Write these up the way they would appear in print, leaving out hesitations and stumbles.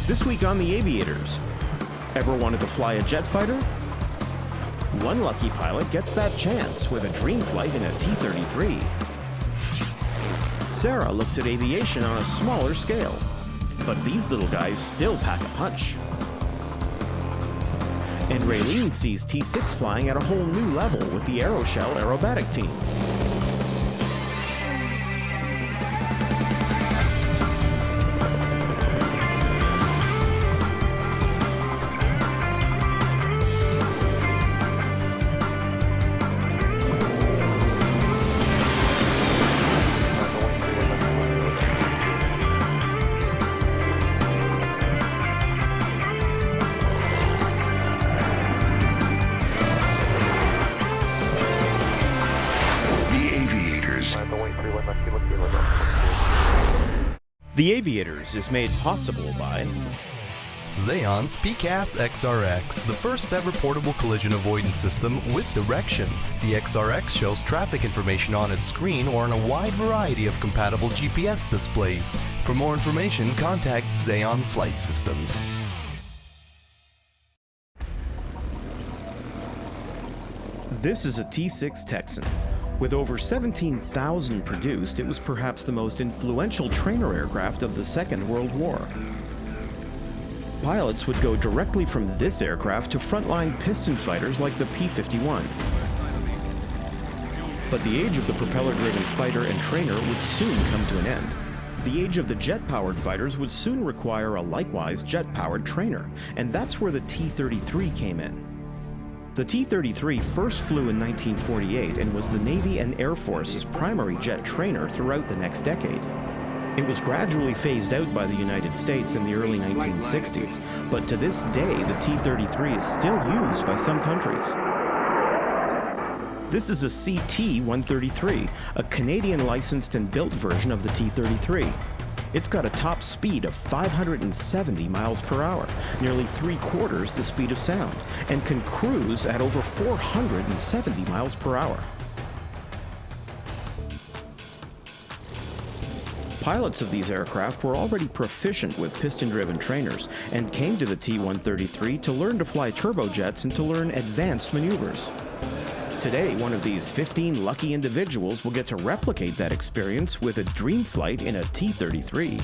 This week on the Aviators. Ever wanted to fly a jet fighter? One lucky pilot gets that chance with a dream flight in a T-33. Sarah looks at aviation on a smaller scale, but these little guys still pack a punch. And Raylene sees T6 flying at a whole new level with the Aeroshell aerobatic team. The Aviators is made possible by Xeon's PCAS XRX, the first ever portable collision avoidance system with direction. The XRX shows traffic information on its screen or on a wide variety of compatible GPS displays. For more information, contact Xeon Flight Systems. This is a T6 Texan. With over 17,000 produced, it was perhaps the most influential trainer aircraft of the Second World War. Pilots would go directly from this aircraft to frontline piston fighters like the P-51. But the age of the propeller-driven fighter and trainer would soon come to an end. The age of the jet-powered fighters would soon require a likewise jet-powered trainer, and that's where the T-33 came in. The T-33 first flew in 1948 and was the Navy and Air Force's primary jet trainer throughout the next decade. It was gradually phased out by the United States in the early 1960s, but to this day the T-33 is still used by some countries. This is a CT-133, a Canadian licensed and built version of the T-33. It's got a top speed of 570 miles per hour, nearly 3/4 the speed of sound, and can cruise at over 470 miles per hour. Pilots of these aircraft were already proficient with piston-driven trainers and came to the T-133 to learn to fly turbojets and to learn advanced maneuvers. Today, one of these 15 lucky individuals will get to replicate that experience with a dream flight in a T-33.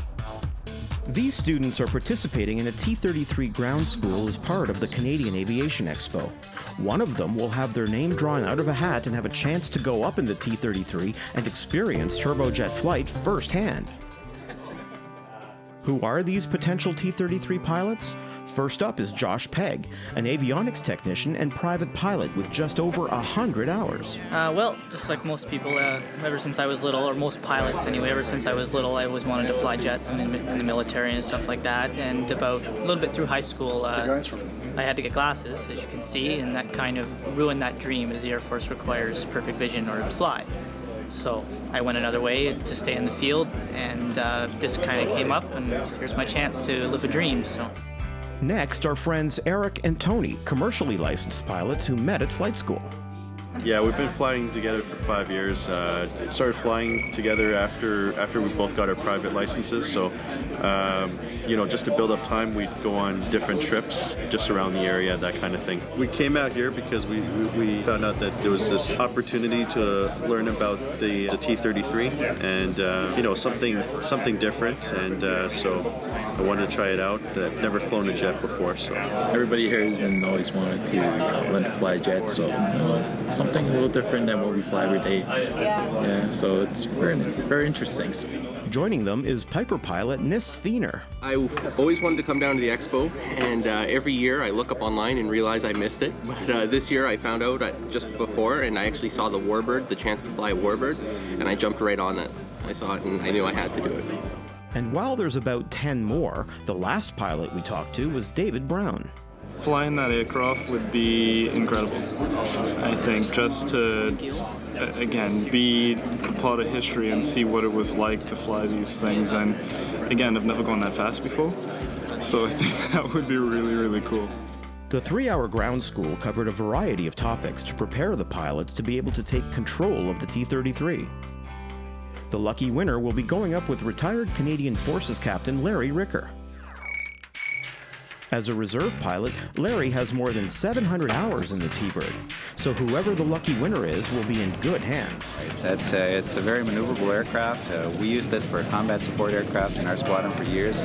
These students are participating in a T-33 ground school as part of the Canadian Aviation Expo. One of them will have their name drawn out of a hat and have a chance to go up in the T-33 and experience turbojet flight firsthand. Who are these potential T-33 pilots? First up is Josh Pegg, an avionics technician and private pilot with just over 100 hours. Well, just like most people, ever since I was little, or most pilots anyway, ever since I was little, I always wanted to fly jets and in the military and stuff like that. And about a little bit through high school, I had to get glasses, as you can see, and that kind of ruined that dream, as the Air Force requires perfect vision in order to fly. So I went another way to stay in the field, and this kind of came up, and here's my chance to live a dream. So. Next are friends Eric and Tony, commercially licensed pilots who met at flight school. Yeah, we've been flying together for 5 years. Started flying together after we both got our private licenses. So, just to build up time, we'd go on different trips just around the area, that kind of thing. We came out here because we found out that there was this opportunity to learn about the T-33 and something different. And so I wanted to try it out. I've never flown a jet before, so everybody here has been always wanted to learn to fly a jet. So it's something a little different than what we fly every day. Yeah. So it's very interesting. Joining them is Piper pilot Nis Feener. I always wanted to come down to the expo, and every year I look up online and realize I missed it. But this year I found out just before, and I actually saw the warbird, the chance to fly a warbird, and I jumped right on it. I saw it and I knew I had to do it. And while there's about 10 more, the last pilot we talked to was David Brown. Flying that aircraft would be incredible. I think just to, again, be a part of history and see what it was like to fly these things. And again, I've never gone that fast before, so I think that would be really, really cool. The 3-hour ground school covered a variety of topics to prepare the pilots to be able to take control of the T-33. The lucky winner will be going up with retired Canadian Forces Captain Larry Ricker. As a reserve pilot, Larry has more than 700 hours in the T-Bird, so whoever the lucky winner is will be in good hands. It's a very maneuverable aircraft. We use this for a combat support aircraft in our squadron for years.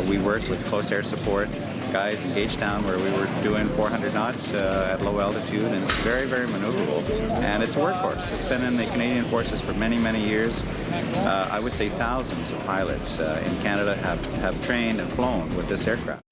We worked with close air support guys in Gagetown where we were doing 400 knots at low altitude, and it's very, very maneuverable. And it's a workhorse. It's been in the Canadian Forces for many, many years. I would say thousands of pilots in Canada have trained and flown with this aircraft.